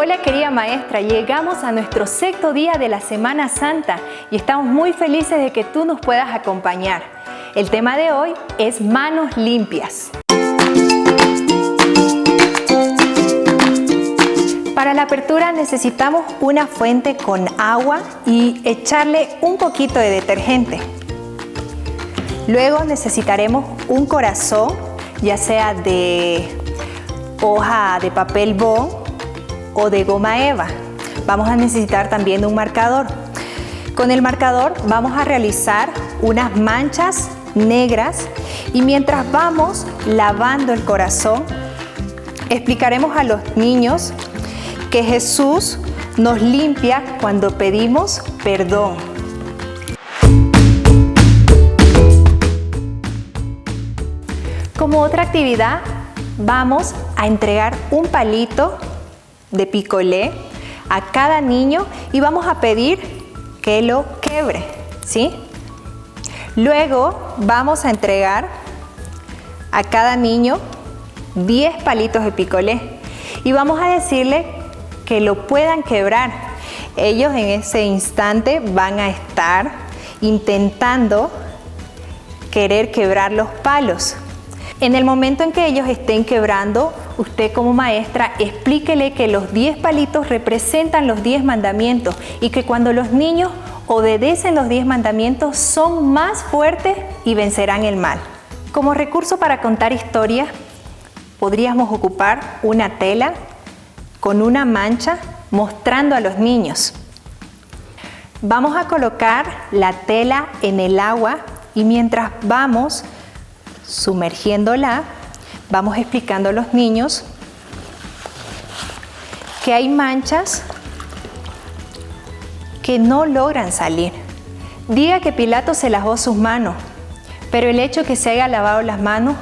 Hola querida maestra, llegamos a nuestro sexto día de la Semana Santa y estamos muy felices de que tú nos puedas acompañar. El tema de hoy es manos limpias. Para la apertura necesitamos una fuente con agua y echarle un poquito de detergente. Luego necesitaremos un corazón, ya sea de hoja de papel bond o de goma eva. Vamos a necesitar también un marcador. Con el marcador vamos a realizar unas manchas negras y mientras vamos lavando el corazón, explicaremos a los niños que Jesús nos limpia cuando pedimos perdón. Como otra actividad, vamos a entregar un palito de picolé a cada niño y vamos a pedir que lo quebre, ¿sí? Luego vamos a entregar a cada niño 10 palitos de picolé y vamos a decirle que lo puedan quebrar. Ellos en ese instante van a estar intentando querer quebrar los palos. En el momento en que ellos estén quebrando, usted como maestra explíquele que los 10 palitos representan los 10 mandamientos y que cuando los niños obedecen los 10 mandamientos son más fuertes y vencerán el mal. Como recurso para contar historias, podríamos ocupar una tela con una mancha mostrando a los niños. Vamos a colocar la tela en el agua y mientras vamos sumergiéndola, vamos explicando a los niños que hay manchas que no logran salir. Diga que Pilato se lavó sus manos, pero el hecho que se haya lavado las manos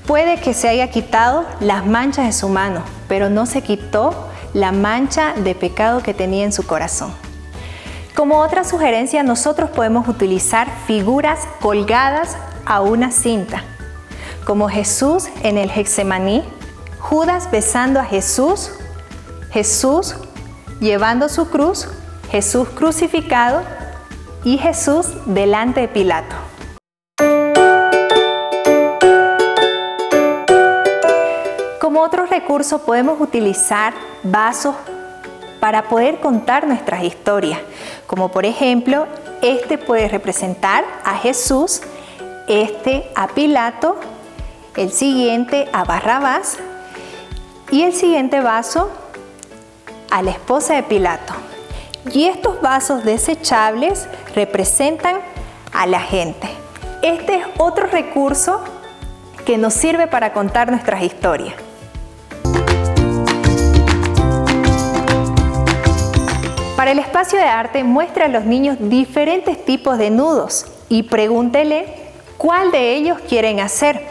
puede que se haya quitado las manchas de su mano, pero no se quitó la mancha de pecado que tenía en su corazón. Como otra sugerencia, nosotros podemos utilizar figuras colgadas a una cinta, como Jesús en el Getsemaní, Judas besando a Jesús, Jesús llevando su cruz, Jesús crucificado y Jesús delante de Pilato. Como otro recurso podemos utilizar vasos para poder contar nuestras historias, como por ejemplo, este puede representar a Jesús, este a Pilato, el siguiente a Barrabás y el siguiente vaso a la esposa de Pilato. Y estos vasos desechables representan a la gente. Este es otro recurso que nos sirve para contar nuestras historias. Para el espacio de arte, muestre a los niños diferentes tipos de nudos y pregúntele cuál de ellos quieren hacer.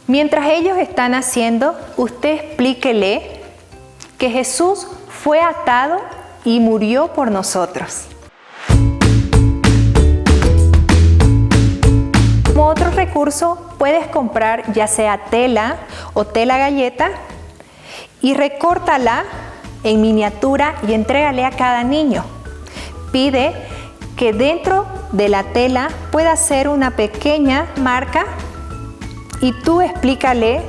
Mientras ellos están haciendo, usted explíquele que Jesús fue atado y murió por nosotros. Como otro recurso, puedes comprar ya sea tela o tela galleta y recórtala en miniatura y entrégale a cada niño. Pide que dentro de la tela pueda hacer una pequeña marca y tú explícale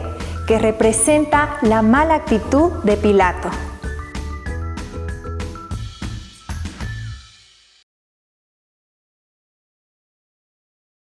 que representa la mala actitud de Pilato.